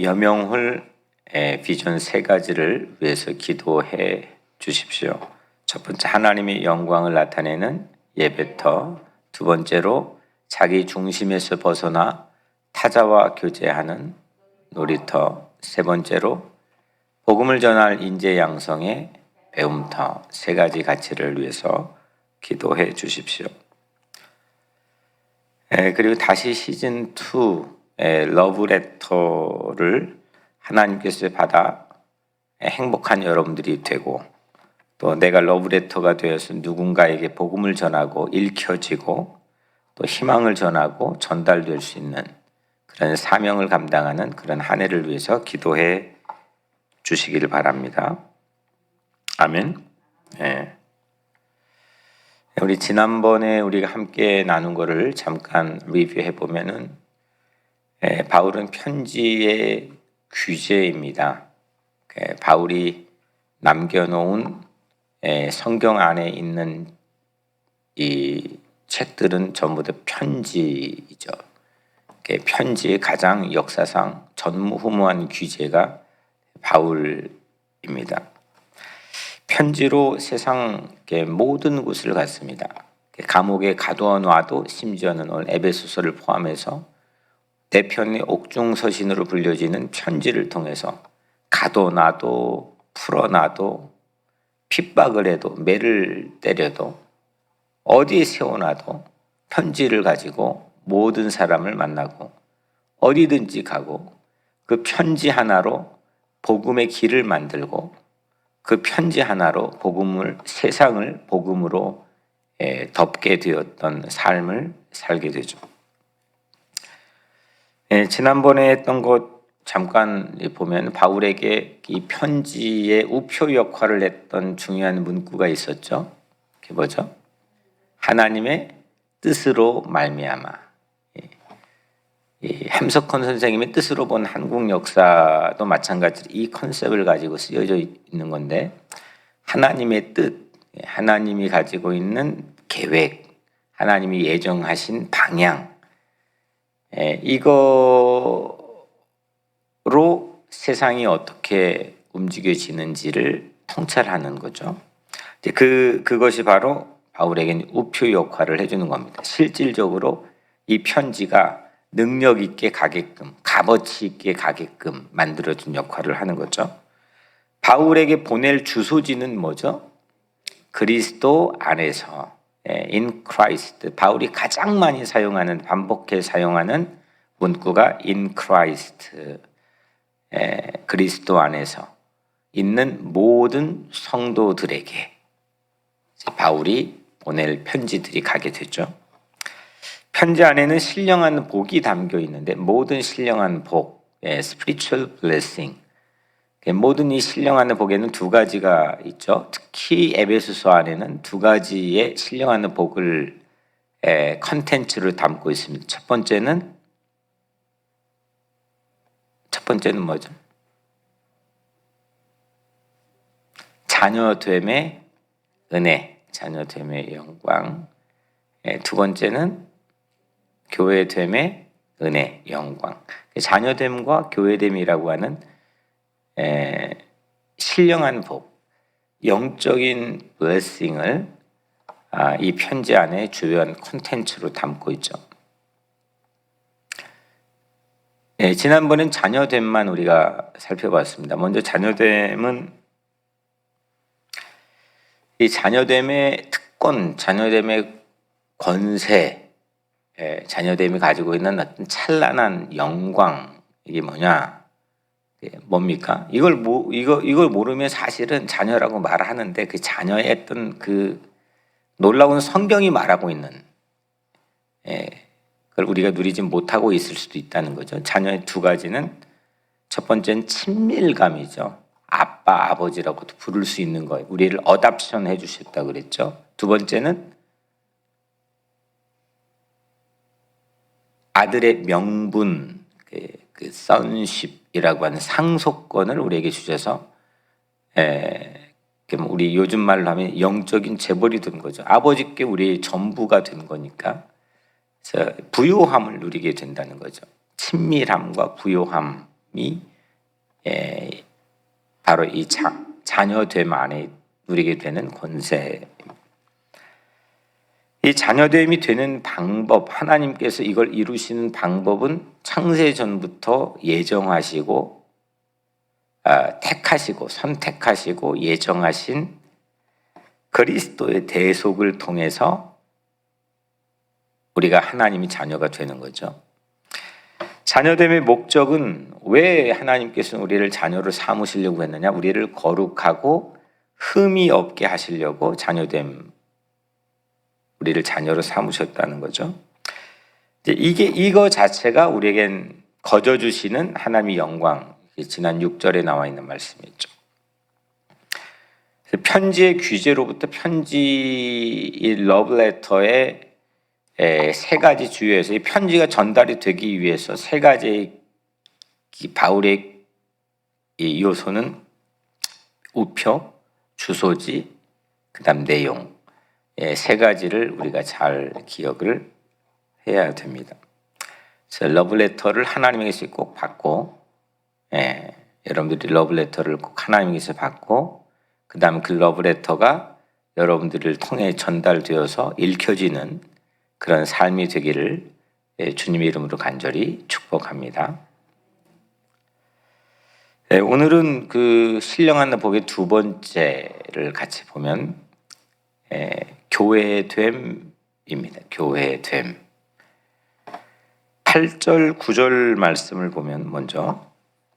여명홀 비전 세 가지를 위해서 기도해 주십시오. 첫 번째, 하나님의 영광을 나타내는 예배터. 두 번째로, 자기 중심에서 벗어나 타자와 교제하는 놀이터. 세 번째로, 복음을 전할 인재 양성의 배움터. 세 가지 가치를 위해서 기도해 주십시오. 그리고 다시 시즌 2의 러브레터를 하나님께서 받아 행복한 여러분들이 되고, 또 내가 러브레터가 되어서 누군가에게 복음을 전하고 읽혀지고 또 희망을 전하고 전달될 수 있는 그런 사명을 감당하는 그런 한 해를 위해서 기도해 주시기를 바랍니다. 아멘. 우리 지난번에 우리가 함께 나눈 거를 잠깐 리뷰해 보면은, 바울은 편지의 규제입니다. 바울이 남겨놓은 성경 안에 있는 이 책들은 전부 다 편지이죠. 편지의 가장 역사상 전무후무한 규제가 바울입니다. 편지로 세상 모든 곳을 갔습니다. 감옥에 가두어 놔도, 심지어는 오늘 에베소서를 포함해서 내 편의 옥중서신으로 불려지는 편지를 통해서 가둬 놔도, 풀어 놔도, 핍박을 해도, 매를 때려도, 어디에 세워놔도 편지를 가지고 모든 사람을 만나고 어디든지 가고, 그 편지 하나로 복음의 길을 만들고, 그 편지 하나로 세상을 복음으로 덮게 되었던 삶을 살게 되죠. 지난번에 했던 것 잠깐 보면 바울에게 이 편지의 우표 역할을 했던 중요한 문구가 있었죠. 그게 뭐죠? 하나님의 뜻으로 말미암아. 함석헌 선생님의 뜻으로 본 한국 역사도 마찬가지로 이 컨셉을 가지고 쓰여져 있는 건데, 하나님의 뜻, 하나님이 가지고 있는 계획, 하나님이 예정하신 방향, 이거로 세상이 어떻게 움직여지는지를 통찰하는 거죠. 그것이 바로 바울에게는 우표 역할을 해주는 겁니다. 실질적으로 이 편지가 능력 있게 가게끔, 값어치 있게 가게끔 만들어준 역할을 하는 거죠. 바울에게 보낼 주소지는 뭐죠? 그리스도 안에서, in Christ. 바울이 가장 많이 사용하는, 반복해 사용하는 문구가 in Christ, 그리스도 안에서 있는 모든 성도들에게 바울이 보낼 편지들이 가게 되죠. 편지 안에는 신령한 복이 담겨 있는데, 모든 신령한 복, spiritual blessing, 모든 이 신령한 복에는 두 가지가 있죠. 특히 에베소서 안에는 두 가지의 신령한 복을 컨텐츠를 담고 있습니다. 첫 번째는 뭐죠? 자녀됨의 은혜, 자녀됨의 영광. 두 번째는 교회됨의 은혜, 영광. 자녀됨과 교회됨이라고 하는 신령한 복, 영적인 블레싱을 이 편지 안에 주요한 콘텐츠로 담고 있죠. 지난번엔 자녀됨만 우리가 살펴봤습니다. 먼저 자녀됨은 이 자녀됨의 특권, 자녀됨의 권세, 자녀됨이 가지고 있는 어떤 찬란한 영광, 이게 뭐냐? 뭡니까? 이걸 모르면 사실은 자녀라고 말하는데, 그 자녀의 어떤 그 놀라운 성경이 말하고 있는, 그걸 우리가 누리지 못하고 있을 수도 있다는 거죠. 자녀의 두 가지는, 첫 번째는 친밀감이죠. 아빠, 아버지라고도 부를 수 있는 거예요. 우리를 어답션 해주셨다고 그랬죠. 두 번째는 아들의 명분, 그 sonship이라고 하는 상속권을 우리에게 주셔서, 우리 요즘 말로 하면 영적인 재벌이 된 거죠. 아버지께 우리의 전부가 된 거니까, 그래서 부요함을 누리게 된다는 거죠. 친밀함과 부요함이 바로 이 자녀됨 안에 누리게 되는 권세. 이 자녀됨이 되는 방법, 하나님께서 이걸 이루시는 방법은 창세 전부터 예정하시고 택하시고 선택하시고 예정하신 그리스도의 대속을 통해서 우리가 하나님이 자녀가 되는 거죠. 자녀됨의 목적은 왜 하나님께서는 우리를 자녀로 삼으시려고 했느냐? 우리를 거룩하고 흠이 없게 하시려고 우리를 자녀로 삼으셨다는 거죠. 이거 자체가 우리에겐 거저 주시는 하나님의 영광. 지난 6절에 나와 있는 말씀이죠. 편지의 귀재로부터 편지 러브레터의 세 가지 주요에서 이 편지가 전달이 되기 위해서 세 가지의 바울의 이 요소는 우표, 주소지, 그다음 내용 세 가지를 우리가 잘 기억을 해야 됩니다. 그래서 러브레터를 하나님에게서 꼭 받고, 여러분들이 러브레터를 꼭 하나님에게서 받고, 그다음 그 러브레터가 여러분들을 통해 전달되어서 읽혀지는 그런 삶이 되기를 주님의 이름으로 간절히 축복합니다. 오늘은 그 신령한 복의 두 번째를 같이 보면 교회의 됨입니다. 교회의 됨. 8절 9절 말씀을 보면 먼저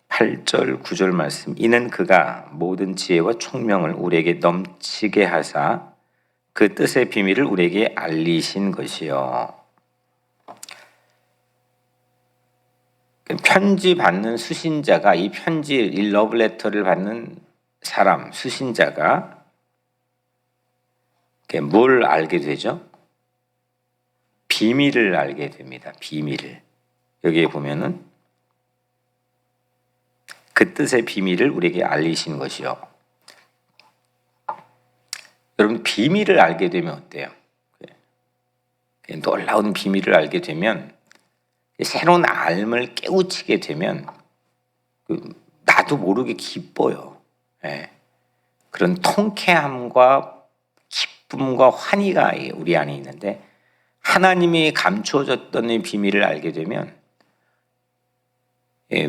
8절 9절 말씀. 이는 그가 모든 지혜와 총명을 우리에게 넘치게 하사 그 뜻의 비밀을 우리에게 알리신 것이요. 편지 받는 수신자가 이 러브레터를 받는 사람, 수신자가 뭘 알게 되죠? 비밀을 알게 됩니다. 비밀을. 여기에 보면은 그 뜻의 비밀을 우리에게 알리신 것이요. 여러분, 비밀을 알게 되면 어때요? 놀라운 비밀을 알게 되면, 새로운 알을 깨우치게 되면 나도 모르게 기뻐요. 그런 통쾌함과 기쁨과 환희가 우리 안에 있는데, 하나님이 감추어졌던 이 비밀을 알게 되면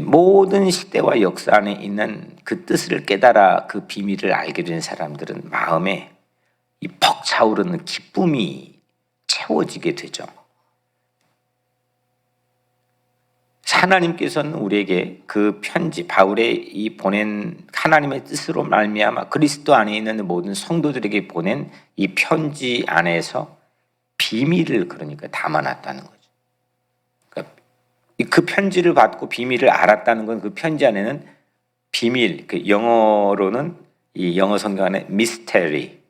모든 시대와 역사 안에 있는 그 뜻을 깨달아 그 비밀을 알게 된 사람들은 마음에 이 벅차오르는 기쁨이 채워지게 되죠. 하나님께서는 우리에게 그 편지, 바울의 이 보낸 하나님의 뜻으로 말미암아 그리스도 안에 있는 모든 성도들에게 보낸 이 편지 안에서 비밀을 그러니까 담아놨다는 거죠. 그러니까 그 편지를 받고 비밀을 알았다는 건 그 편지 안에는 비밀, 그 영어로는 이 영어 성경 안에 미스테리,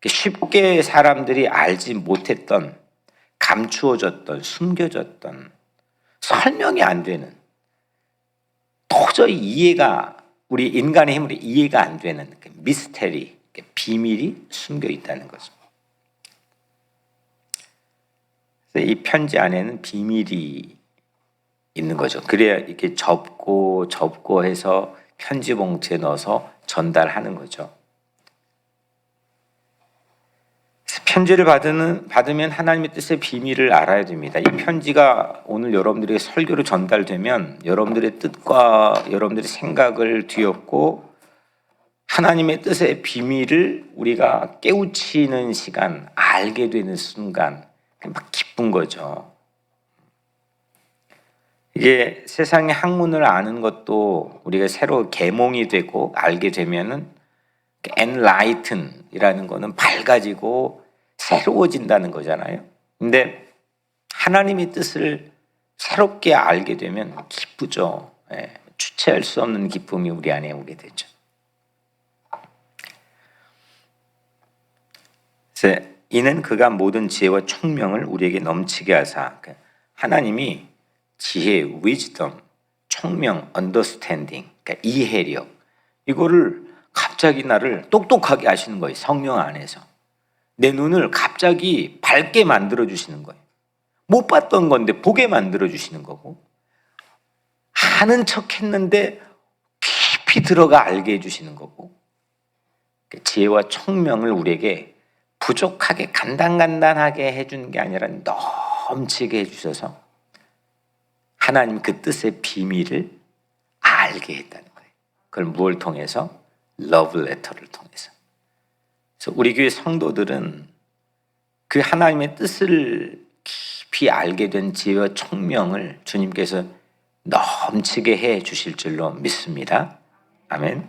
쉽게 사람들이 알지 못했던, 감추어졌던, 숨겨졌던, 설명이 안 되는, 도저히 우리 인간의 힘으로 이해가 안 되는 그 미스테리, 비밀이 숨겨 있다는 거죠. 그래서 이 편지 안에는 비밀이 있는 거죠. 그래야 이렇게 접고 해서 편지 봉투에 넣어서 전달하는 거죠. 편지를 받으면 하나님의 뜻의 비밀을 알아야 됩니다. 이 편지가 오늘 여러분들에게 설교로 전달되면 여러분들의 뜻과 여러분들의 생각을 뒤엎고 하나님의 뜻의 비밀을 우리가 깨우치는 시간, 알게 되는 순간 막 기쁜 거죠. 이게 세상의 학문을 아는 것도 우리가 새로 계몽이 되고 알게 되면은 enlighten이라는 거는 밝아지고 새로워진다는 거잖아요. 근데 하나님의 뜻을 새롭게 알게 되면 기쁘죠. 주체할 수 없는 기쁨이 우리 안에 오게 되죠. 그래서 이는 그가 모든 지혜와 총명을 우리에게 넘치게 하사, 하나님이 지혜, wisdom, 총명, understanding, 그러니까 이해력, 이거를 갑자기 나를 똑똑하게 하시는 거예요. 성령 안에서. 내 눈을 갑자기 밝게 만들어 주시는 거예요. 못 봤던 건데 보게 만들어 주시는 거고, 아는 척했는데 깊이 들어가 알게 해주시는 거고, 지혜와 총명을 우리에게 부족하게 간단간단하게 해주는 게 아니라 넘치게 해주셔서 하나님 그 뜻의 비밀을 알게 했다는 거예요. 그걸 무엇을 통해서? 러브레터를 통해서. 그래서 우리 교회 성도들은 그 하나님의 뜻을 깊이 알게 된 지혜와 총명을 주님께서 넘치게 해 주실 줄로 믿습니다. 아멘.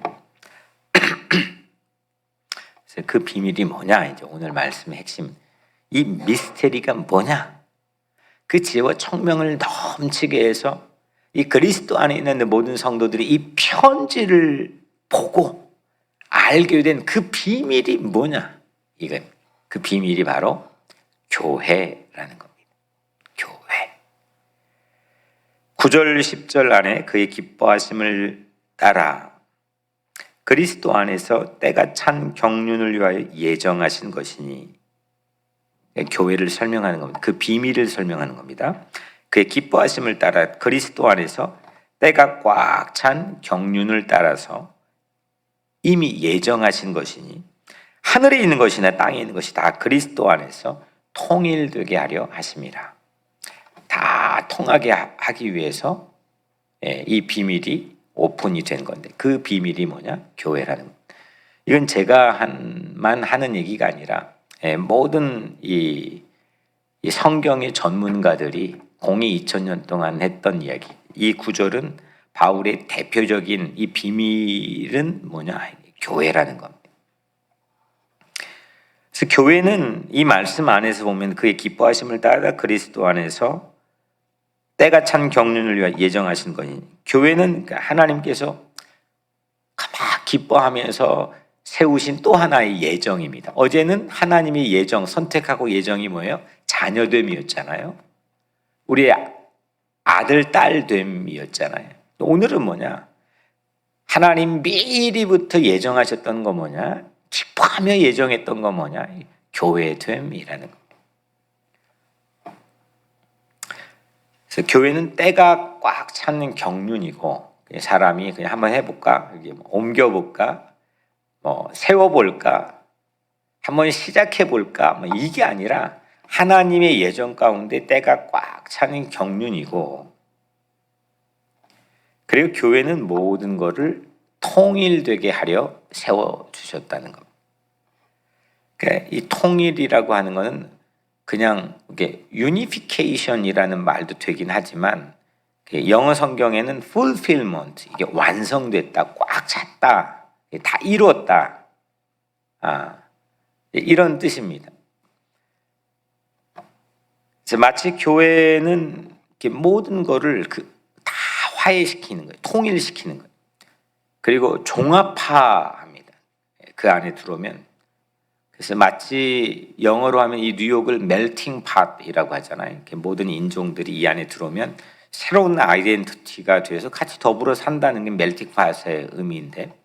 그래서 그 비밀이 뭐냐? 이제 오늘 말씀의 핵심. 이 미스테리가 뭐냐? 그 지혜와 총명을 넘치게 해서 이 그리스도 안에 있는 모든 성도들이 이 편지를 보고 알게 된 그 비밀이 뭐냐? 이건 그 비밀이 바로 교회라는 겁니다. 교회. 9절 10절 안에 그의 기뻐하심을 따라 그리스도 안에서 때가 찬 경륜을 위하여 예정하신 것이니, 교회를 설명하는 겁니다. 그 비밀을 설명하는 겁니다. 그의 기뻐하심을 따라 그리스도 안에서 때가 꽉 찬 경륜을 따라서 이미 예정하신 것이니 하늘에 있는 것이나 땅에 있는 것이 다 그리스도 안에서 통일되게 하려 하심이라. 다 통하게 하기 위해서 이 비밀이 오픈이 된 건데, 그 비밀이 뭐냐? 교회라는 것. 이건 제가만 하는 얘기가 아니라 모든 이 성경의 전문가들이 공이 2000년 동안 했던 이야기. 이 구절은 바울의 대표적인 이 비밀은 뭐냐? 교회라는 겁니다. 그래서 교회는 이 말씀 안에서 보면 그의 기뻐하심을 따라 그리스도 안에서 때가 찬 경륜을 위하여 예정하신 거니, 교회는 하나님께서 막 기뻐하면서 세우신 또 하나의 예정입니다. 어제는 하나님의 예정, 선택하고 예정이 뭐예요? 자녀됨이었잖아요. 우리의 아들, 딸됨이었잖아요. 오늘은 뭐냐? 하나님 미리부터 예정하셨던 거 뭐냐? 기뻐하며 예정했던 거 뭐냐? 교회됨이라는 거. 그래서 교회는 때가 꽉 차는 경륜이고, 사람이 그냥 한번 해볼까? 옮겨볼까? 세워볼까? 한번 시작해볼까? 이게 아니라 하나님의 예정 가운데 때가 꽉 차는 경륜이고, 그리고 교회는 모든 것을 통일되게 하려 세워주셨다는 겁니다. 그러니까 이 통일이라고 하는 것은 그냥 이게 유니피케이션이라는 말도 되긴 하지만, 영어 성경에는 fulfillment, 이게 완성됐다, 꽉 찼다, 다 이루었다, 이런 뜻입니다. 그래서 마치 교회는 모든 것을 다 화해시키는 거예요. 통일시키는 거예요. 그리고 종합화합니다. 그 안에 들어오면. 그래서 마치 영어로 하면 이 뉴욕을 멜팅 팟이라고 하잖아요. 모든 인종들이 이 안에 들어오면 새로운 아이덴티티가 돼서 같이 더불어 산다는 게 멜팅 팟의 의미인데,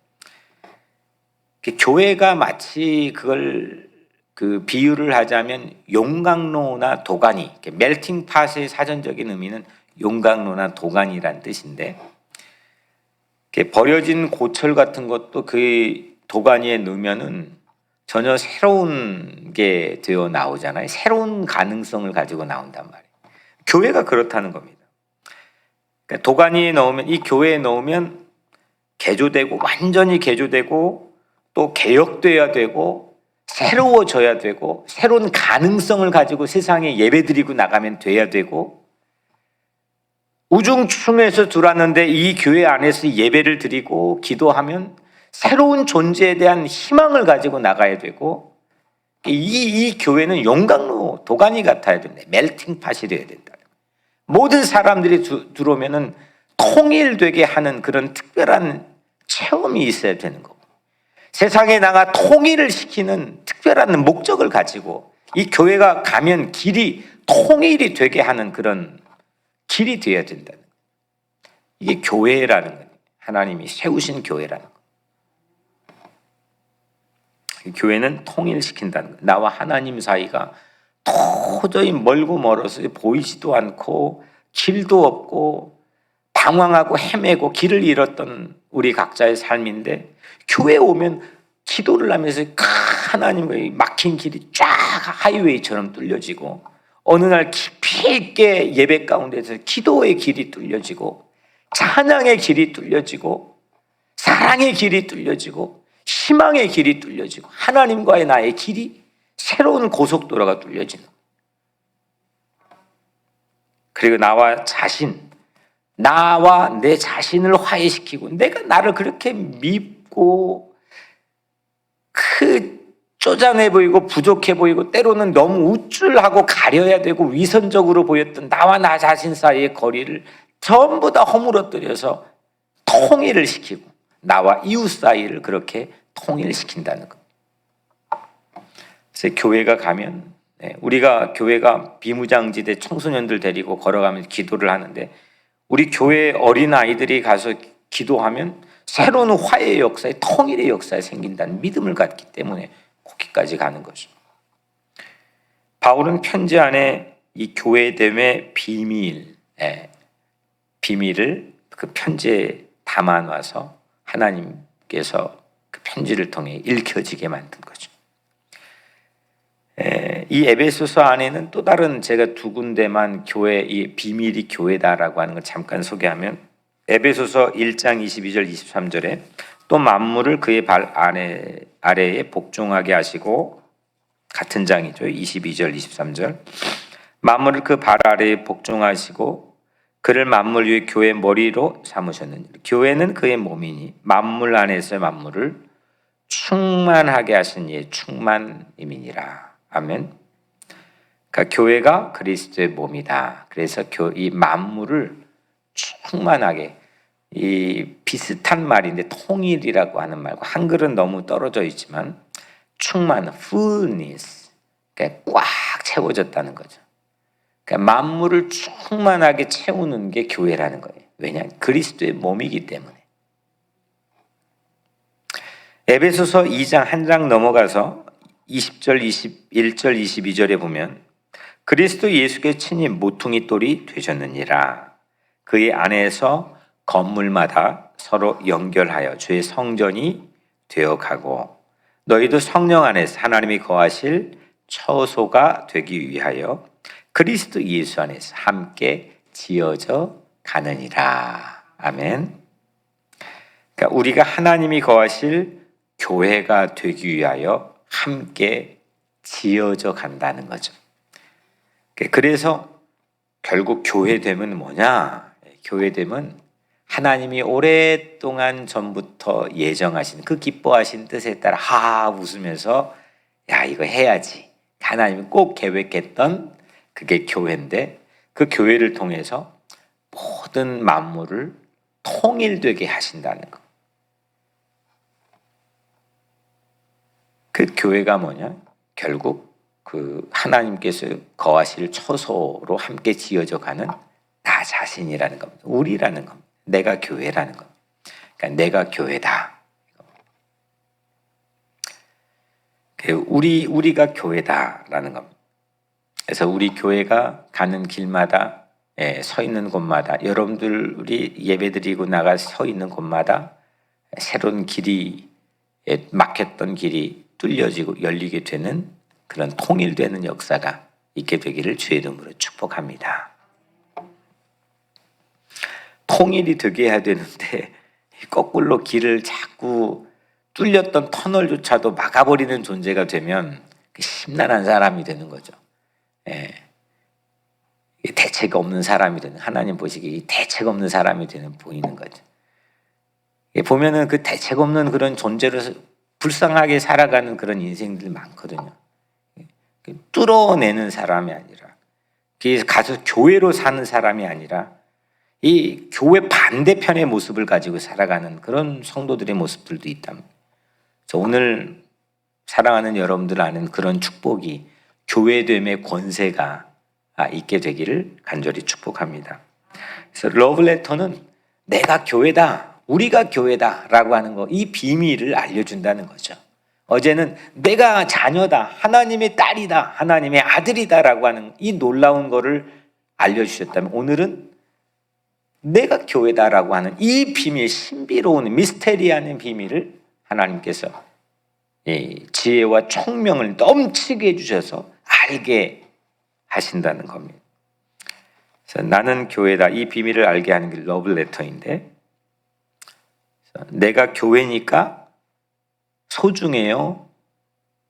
교회가 마치 그걸 비유를 하자면 용광로나 도가니, 멜팅 팟의 사전적인 의미는 용광로나 도가니란 뜻인데, 버려진 고철 같은 것도 그 도가니에 넣으면은 전혀 새로운 게 되어 나오잖아요. 새로운 가능성을 가지고 나온단 말이에요. 교회가 그렇다는 겁니다. 그러니까 도가니에 넣으면, 이 교회에 넣으면 개조되고, 완전히 개조되고, 또 개혁돼야 되고, 새로워져야 되고, 새로운 가능성을 가지고 세상에 예배드리고 나가면 돼야 되고, 우중충해서 들어왔는데 이 교회 안에서 예배를 드리고 기도하면 새로운 존재에 대한 희망을 가지고 나가야 되고, 이 교회는 용광로 도가니 같아야 된다. 멜팅팟이 되어야 된다. 모든 사람들이 들어오면은 통일되게 하는 그런 특별한 체험이 있어야 되는 거고, 세상에 나가 통일을 시키는 특별한 목적을 가지고 이 교회가 가면 길이 통일이 되게 하는 그런 길이 되어야 된다는 거예요. 이게 교회라는 거예요. 하나님이 세우신 교회라는 거예요. 교회는 통일시킨다는 거예요. 나와 하나님 사이가 도저히 멀고 멀어서 보이지도 않고 길도 없고 방황하고 헤매고 길을 잃었던 우리 각자의 삶인데, 교회 오면 기도를 하면서 하나님의 막힌 길이 쫙 하이웨이처럼 뚫려지고, 어느 날 깊이 있게 예배 가운데서 기도의 길이 뚫려지고, 찬양의 길이 뚫려지고, 사랑의 길이 뚫려지고, 희망의 길이 뚫려지고, 하나님과의 나의 길이 새로운 고속도로가 뚫려지는. 그리고 나와 내 자신을 화해시키고, 내가 나를 그렇게 밉고 쪼잔해 보이고 부족해 보이고 때로는 너무 우쭐하고 가려야 되고 위선적으로 보였던 나와 나 자신 사이의 거리를 전부 다 허물어뜨려서 통일을 시키고, 나와 이웃 사이를 그렇게 통일시킨다는 것. 그래서 교회가 가면, 우리가 교회가 비무장지대 청소년들 데리고 걸어가면서 기도를 하는데, 우리 교회 어린아이들이 가서 기도하면 새로운 화해의 역사에, 통일의 역사에 생긴다는 믿음을 갖기 때문에 거기까지 가는 거죠. 바울은 편지 안에 이 교회됨의 비밀을 그 편지에 담아놔서 하나님께서 그 편지를 통해 읽혀지게 만든 거죠. 이 에베소서 안에는 또 다른, 제가 두 군데만 교회, 이 비밀이 교회다라고 하는 걸 잠깐 소개하면, 에베소서 1장 22절 23절에 또 만물을 그의 발 아래에 복종하게 하시고, 같은 장이죠. 22절 23절, 만물을 그 발 아래에 복종하시고 그를 만물 위의 교회 머리로 삼으셨느니라. 교회는 그의 몸이니 만물 안에서의 만물을 충만하게 하신 이의 충만임이니라. 아멘. 그러니까 교회가 그리스도의 몸이다. 그래서 이 만물을 충만하게, 이 비슷한 말인데 통일이라고 하는 말과 한글은 너무 떨어져 있지만 충만, fullness, 그러니까 꽉 채워졌다는 거죠. 그러니까 만물을 충만하게 채우는 게 교회라는 거예요. 왜냐하면 그리스도의 몸이기 때문에. 에베소서 2장 한 장 넘어가서 20절, 21절, 22절에 보면 그리스도 예수께 친히 모퉁이 돌이 되셨느니라. 그의 안에서 건물마다 서로 연결하여 주의 성전이 되어가고 너희도 성령 안에서 하나님이 거하실 처소가 되기 위하여 그리스도 예수 안에서 함께 지어져 가느니라. 아멘. 그러니까 우리가 하나님이 거하실 교회가 되기 위하여 함께 지어져 간다는 거죠. 그래서 결국 교회됨은 뭐냐? 교회됨은 하나님이 오랫동안 전부터 예정하신 그 기뻐하신 뜻에 따라 하하 웃으면서 야 이거 해야지, 하나님이 꼭 계획했던 그게 교회인데, 그 교회를 통해서 모든 만물을 통일되게 하신다는 것. 그 교회가 뭐냐? 결국 그 하나님께서 거하실 처소로 함께 지어져 가는 나 자신이라는 겁니다. 우리라는 겁니다. 내가 교회라는 겁니다. 그러니까 내가 교회다. 우리가 교회다라는 겁니다. 그래서 우리 교회가 가는 길마다, 서 있는 곳마다, 여러분들이 예배드리고 나가 서 있는 곳마다 새로운 길이, 막혔던 길이 뚫려지고 열리게 되는 그런 통일되는 역사가 있게 되기를 주의 이름으로 축복합니다. 통일이 되게 해야 되는데 거꾸로 길을 자꾸 뚫렸던 터널조차도 막아버리는 존재가 되면 심란한 사람이 되는 거죠. 대책 없는 사람이 되는, 하나님 보시기에 대책 없는 사람이 되는 보이는 거죠. 보면은 그 대책 없는 그런 존재로 불쌍하게 살아가는 그런 인생들 많거든요. 뚫어내는 사람이 아니라, 가서 교회로 사는 사람이 아니라 이 교회 반대편의 모습을 가지고 살아가는 그런 성도들의 모습들도 있답니다. 오늘 사랑하는 여러분들 아는 그런 축복이 교회됨의 권세가 있게 되기를 간절히 축복합니다. 그래서 러브레터는 내가 교회다, 우리가 교회다라고 하는 거, 이 비밀을 알려준다는 거죠. 어제는 내가 자녀다, 하나님의 딸이다, 하나님의 아들이다라고 하는 이 놀라운 거를 알려주셨다면, 오늘은 내가 교회다라고 하는 이 비밀, 신비로운 미스테리한 비밀을 하나님께서 지혜와 총명을 넘치게 해주셔서 알게 하신다는 겁니다. 그래서 나는 교회다, 이 비밀을 알게 하는 게 러브레터인데, 내가 교회니까 소중해요?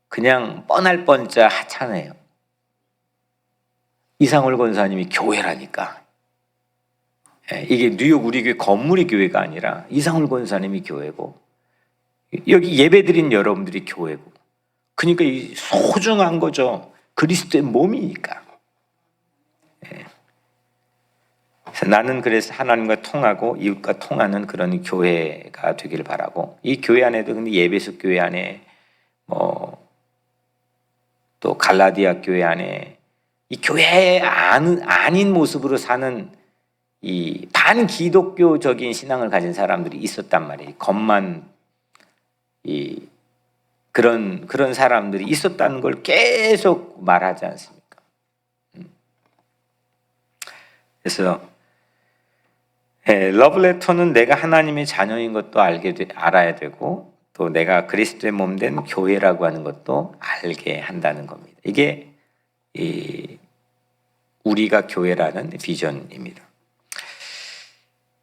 그냥 뻔할 뻔짜 하찮아요. 이상월 권사님이 교회라니까. 이게 뉴욕 우리 교회 건물이 교회가 아니라 이상월 권사님이 교회고, 여기 예배드린 여러분들이 교회고, 그러니까 이 소중한 거죠. 그리스도의 몸이니까. 그래서 나는 그래서 하나님과 통하고 이웃과 통하는 그런 교회가 되기를 바라고, 이 교회 안에도 근데 예배숙 교회 안에 또 갈라디아 교회 안에 이 교회 아닌 모습으로 사는 이 반기독교적인 신앙을 가진 사람들이 있었단 말이에요. 겉만 그런 사람들이 있었다는 걸 계속 말하지 않습니까? 그래서 러브레터는 내가 하나님의 자녀인 것도 알아야 되고, 또 내가 그리스도의 몸된 교회라고 하는 것도 알게 한다는 겁니다. 이게 우리가 교회라는 비전입니다.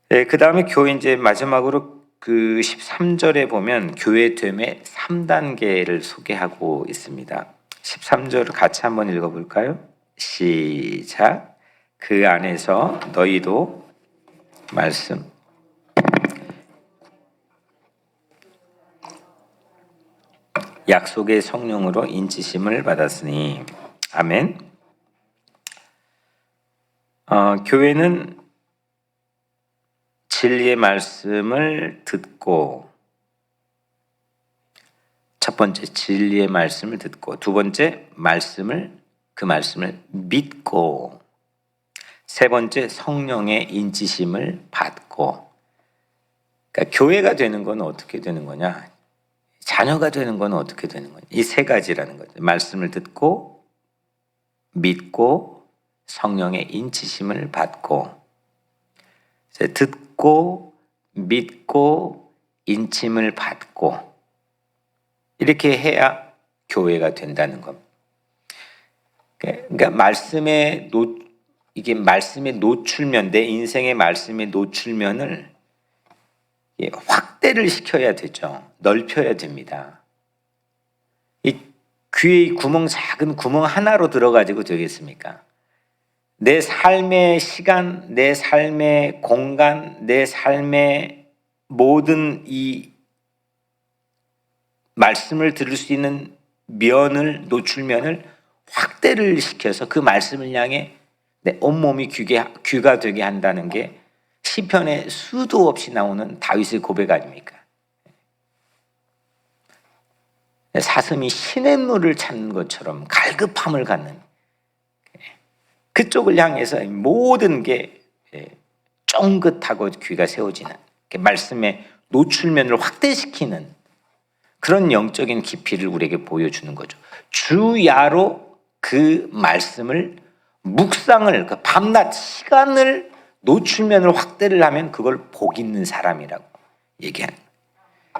그 다음에 교회 이제 마지막으로 그 13절에 보면 교회됨의 3단계를 소개하고 있습니다. 13절을 같이 한번 읽어볼까요? 시작. 그 안에서 너희도 말씀 약속의 성령으로 인치심을 받았으니. 아멘. 교회는 진리의 말씀을 듣고, 첫 번째 진리의 말씀을 듣고, 두 번째 그 말씀을 믿고, 세 번째 성령의 인치심을 받고. 그러니까 교회가 되는 건 어떻게 되는 거냐? 자녀가 되는 건 어떻게 되는 거냐? 이 세 가지라는 거죠. 말씀을 듣고, 믿고, 성령의 인치심을 받고. 듣고, 믿고, 인침을 받고, 이렇게 해야 교회가 된다는 겁니다. 그러니까 이게 말씀의 노출면, 내 인생의 말씀의 노출면을 확대를 시켜야 되죠. 넓혀야 됩니다. 이 귀의 작은 구멍 하나로 들어가지고 되겠습니까? 내 삶의 시간, 내 삶의 공간, 내 삶의 모든 이 말씀을 들을 수 있는 노출면을 확대를 시켜서 그 말씀을 향해 내 온몸이 귀가 되게 한다는 게 시편에 수도 없이 나오는 다윗의 고백 아닙니까? 사슴이 시냇물을 찾는 것처럼 갈급함을 갖는, 그쪽을 향해서 모든 게 쫑긋하고 귀가 세워지는, 말씀의 노출면을 확대시키는 그런 영적인 깊이를 우리에게 보여주는 거죠. 주야로 그 말씀을 묵상을, 그 밤낮 시간을 노출면을 확대를 하면 그걸 복 있는 사람이라고 얘기하는 거예요.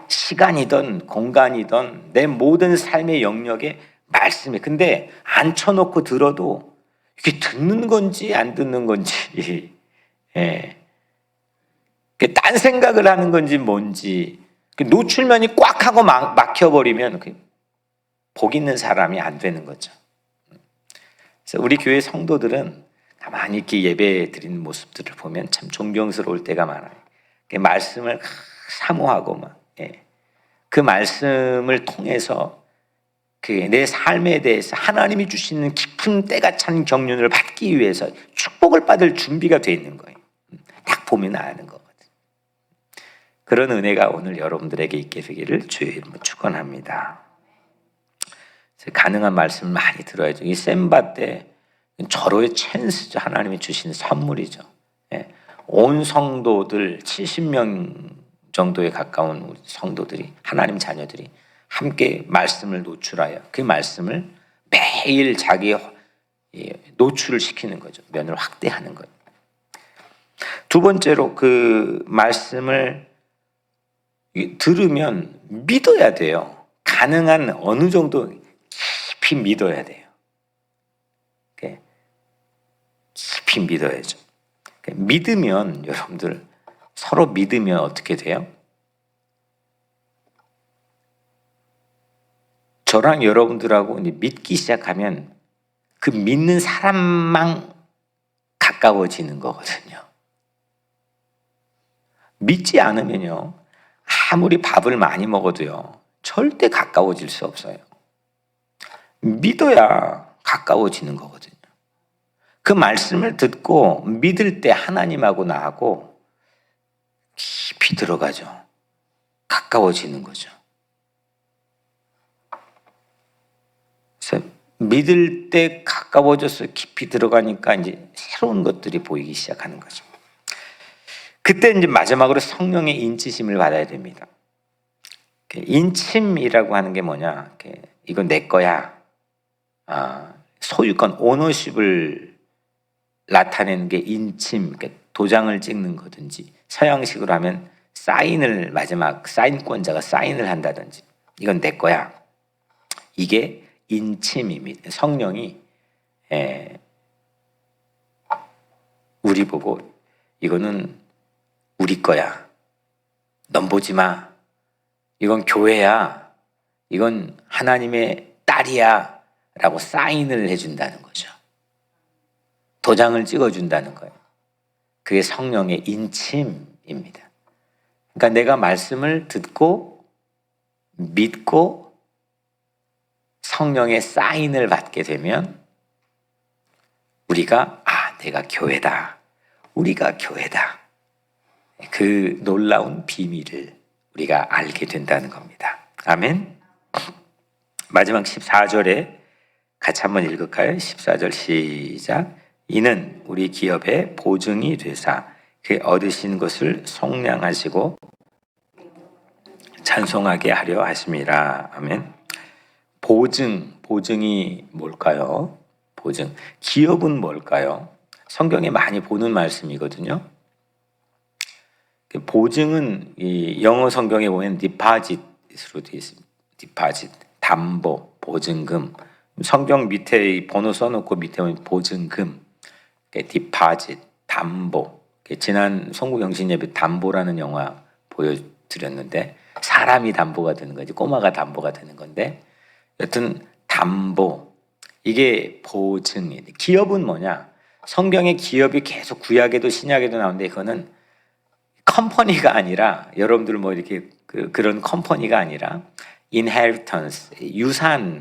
시간이든 공간이든 내 모든 삶의 영역에 말씀이, 근데 앉혀놓고 들어도 이게 듣는 건지 안 듣는 건지, 딴 생각을 하는 건지 뭔지, 노출면이 꽉 하고 막혀버리면 복 있는 사람이 안 되는 거죠. 그래서 우리 교회 성도들은 가만히 이렇게 예배 드리는 모습들을 보면 참 존경스러울 때가 많아요. 말씀을 사모하고 그 말씀을 통해서 내 삶에 대해서 하나님이 주시는 깊은 때가 찬 경륜을 받기 위해서 축복을 받을 준비가 되어 있는 거예요. 딱 보면 아는 거거든요. 그런 은혜가 오늘 여러분들에게 있게 되기를 주의 이름으로 축원합니다. 가능한 말씀을 많이 들어야죠. 이 셈바 때 절호의 찬스죠. 하나님이 주신 선물이죠. 온 성도들 70명 정도에 가까운 우리 성도들이, 하나님 자녀들이 함께 말씀을 노출하여 그 말씀을 매일 자기 노출을 시키는 거죠. 면을 확대하는 거예요. 두 번째로 그 말씀을 들으면 믿어야 돼요. 가능한 어느 정도 깊이 믿어야 돼요. 깊이 믿어야죠. 믿으면 여러분들 서로 믿으면 어떻게 돼요? 저랑 여러분들하고 믿기 시작하면 그 믿는 사람만 가까워지는 거거든요. 믿지 않으면요, 아무리 밥을 많이 먹어도요, 절대 가까워질 수 없어요. 믿어야 가까워지는 거거든요. 그 말씀을 듣고 믿을 때 하나님하고 나하고 깊이 들어가죠. 가까워지는 거죠. 그래서 믿을 때 가까워져서 깊이 들어가니까 이제 새로운 것들이 보이기 시작하는 거죠. 그때 이제 마지막으로 성령의 인치심을 받아야 됩니다. 인침이라고 하는 게 뭐냐? 이건 내 거야. 소유권, 오너십을 나타내는 게 인침, 도장을 찍는 거든지, 서양식으로 하면 사인을, 마지막 사인권자가 사인을 한다든지, 이건 내 거야. 이게 인침입니다. 성령이 우리 보고 이거는 우리 거야. 넌 보지 마. 이건 교회야. 이건 하나님의 딸이야. 라고 사인을 해준다는 거죠. 도장을 찍어준다는 거예요. 그게 성령의 인침입니다. 그러니까 내가 말씀을 듣고 믿고 성령의 사인을 받게 되면 우리가 내가 교회다. 우리가 교회다. 그 놀라운 비밀을 우리가 알게 된다는 겁니다. 아멘. 마지막 14절에 같이 한번 읽을까요? 14절 시작. 이는 우리 기업의 보증이 되사 그 얻으신 것을 속량하시고 찬송하게 하려 하심이라. 아멘. 보증이 뭘까요? 보증. 기업은 뭘까요? 성경에 많이 보는 말씀이거든요. 보증은 이 영어 성경에 보면 디파짓으로 되어 있습니다. 디파짓, 담보, 보증금. 성경 밑에 번호 써놓고 밑에 보면 보증금, 디파짓, 담보. 지난 송구경신 예배 담보라는 영화 보여드렸는데 사람이 담보가 되는 거지 꼬마가 담보가 되는 건데 여튼 담보, 이게 보증이에요. 기업은 뭐냐? 성경의 기업이 계속 구약에도 신약에도 나오는데 그거는 컴퍼니가 아니라 여러분들 뭐 이렇게 그런 컴퍼니가 아니라 inheritance, 유산이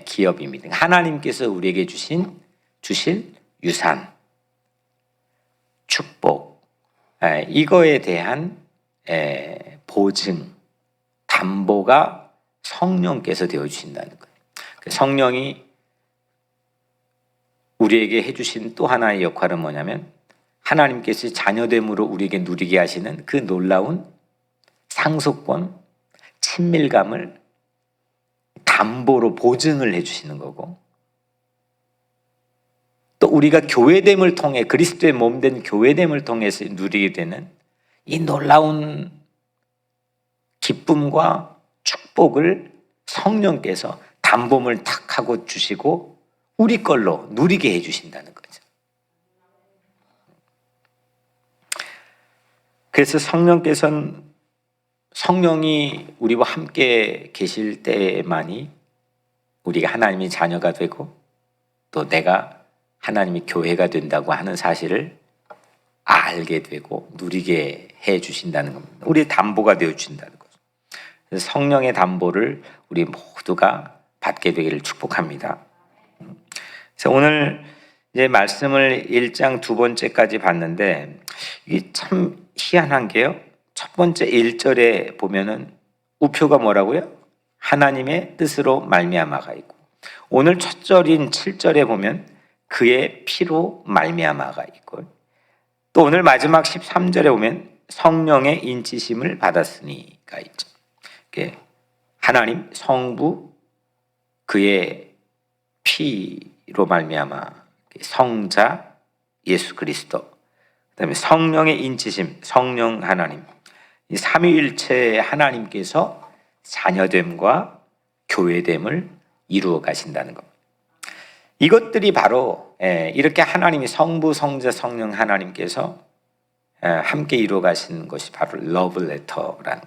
기업입니다. 하나님께서 우리에게 주실 유산, 축복, 이거에 대한 보증, 담보가 성령께서 되어주신다는 거예요. 성령이 우리에게 해주신 또 하나의 역할은 뭐냐면 하나님께서 자녀됨으로 우리에게 누리게 하시는 그 놀라운 상속권, 친밀감을 담보로 보증을 해주시는 거고, 또 우리가 교회됨을 통해 그리스도의 몸된 교회됨을 통해서 누리게 되는 이 놀라운 기쁨과 축복을 성령께서 담보물 탁 하고 주시고 우리 걸로 누리게 해주신다는 거죠. 그래서 성령이 우리와 함께 계실 때만이 우리가 하나님의 자녀가 되고 또 내가 하나님의 교회가 된다고 하는 사실을 알게 되고 누리게 해 주신다는 겁니다. 우리의 담보가 되어 주신다는 거죠. 그래서 성령의 담보를 우리 모두가 받게 되기를 축복합니다. 그래서 오늘 이제 말씀을 1장 두 번째까지 봤는데 이게 참 희한한 게요. 첫 번째 1절에 보면은 우표가 뭐라고요? 하나님의 뜻으로 말미암아가 있고, 오늘 첫 절인 7절에 보면 그의 피로 말미암아가 있고, 또 오늘 마지막 13절에 보면 성령의 인치심을 받았으니가 있죠. 하나님 성부 그의 피로 말미암아 성자 예수 그리스도, 그다음에 성령의 인치심, 성령 하나님, 이 삼위일체 하나님께서 자녀됨과 교회됨을 이루어 가신다는 겁니다. 이것들이 바로 이렇게 하나님이 성부, 성자, 성령 하나님께서 함께 이루어 가시는 것이 바로 러브레터라는,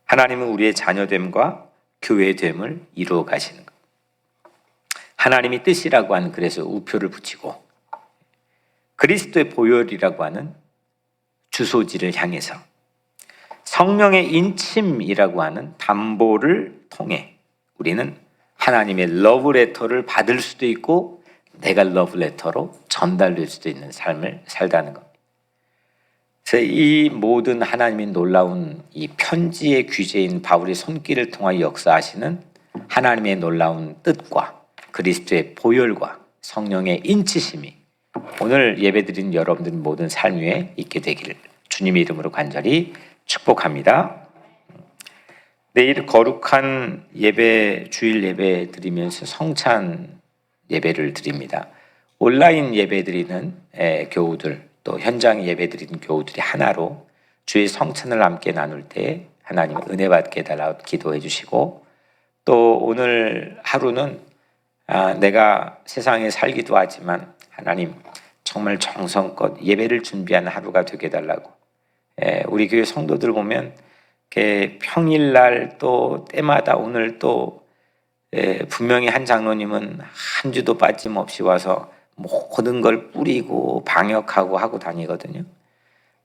하나님은 우리의 자녀됨과 교회됨을 이루어 가시는 것. 하나님이 뜻이라고 하는, 그래서 우표를 붙이고, 그리스도의 보혈이라고 하는 주소지를 향해서, 성령의 인침이라고 하는 담보를 통해 우리는 하나님의 러브레터를 받을 수도 있고 내가 러브레터로 전달될 수도 있는 삶을 살다는 겁니다. 그래서 이 모든 하나님의 놀라운 이 편지의 귀재인 바울의 손길을 통하여 역사하시는 하나님의 놀라운 뜻과 그리스도의 보혈과 성령의 인치심이 오늘 예배드린 여러분들 모든 삶 위에 있게 되기를 주님의 이름으로 간절히 축복합니다. 내일 거룩한 예배, 주일 예배 드리면서 성찬 예배를 드립니다. 온라인 예배 드리는 교우들, 또 현장 예배 드리는 교우들이 하나로 주의 성찬을 함께 나눌 때 하나님 은혜 받게 해달라고 기도해 주시고, 또 오늘 하루는 내가 세상에 살기도 하지만 하나님 정말 정성껏 예배를 준비하는 하루가 되게 해달라고, 우리 교회 성도들 보면 평일날 또 때마다 오늘 또 분명히 한 장로님은 한 주도 빠짐없이 와서 모든 걸 뿌리고 방역하고 하고 다니거든요.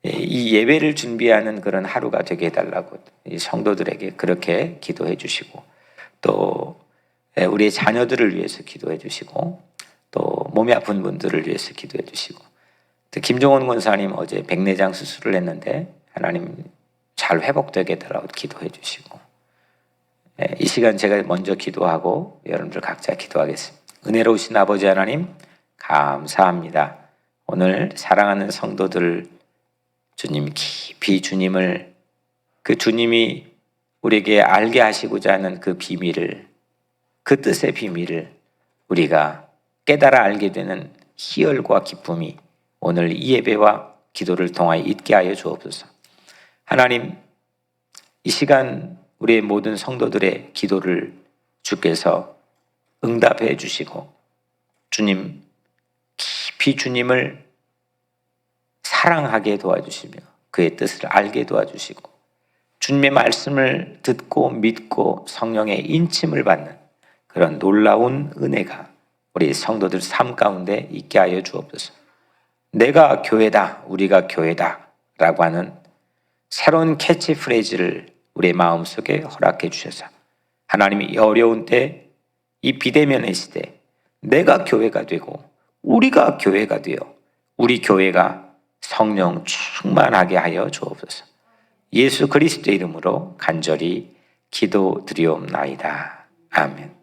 이 예배를 준비하는 그런 하루가 되게 해달라고 이 성도들에게 그렇게 기도해 주시고, 또 우리의 자녀들을 위해서 기도해 주시고, 또 몸이 아픈 분들을 위해서 기도해 주시고, 또 김종원 권사님 어제 백내장 수술을 했는데 하나님 잘 회복되게 해달라고 기도해 주시고, 이 시간 제가 먼저 기도하고 여러분들 각자 기도하겠습니다. 은혜로우신 아버지 하나님 감사합니다. 오늘 사랑하는 성도들 주님 깊이 주님을, 그 주님이 우리에게 알게 하시고자 하는 그 비밀을, 그 뜻의 비밀을 우리가 깨달아 알게 되는 희열과 기쁨이 오늘 이 예배와 기도를 통하여 있게 하여 주옵소서. 하나님, 이 시간 우리의 모든 성도들의 기도를 주께서 응답해 주시고, 주님 깊이 주님을 사랑하게 도와주시며 그의 뜻을 알게 도와주시고, 주님의 말씀을 듣고 믿고 성령의 인침을 받는 그런 놀라운 은혜가 우리 성도들 삶 가운데 있게 하여 주옵소서. 내가 교회다, 우리가 교회다 라고 하는 새로운 캐치프레이즈를 우리의 마음속에 허락해 주셔서 하나님이 어려운 때, 이 비대면의 시대, 내가 교회가 되고 우리가 교회가 되어 우리 교회가 성령 충만하게 하여 주옵소서. 예수 그리스도의 이름으로 간절히 기도드리옵나이다. 아멘.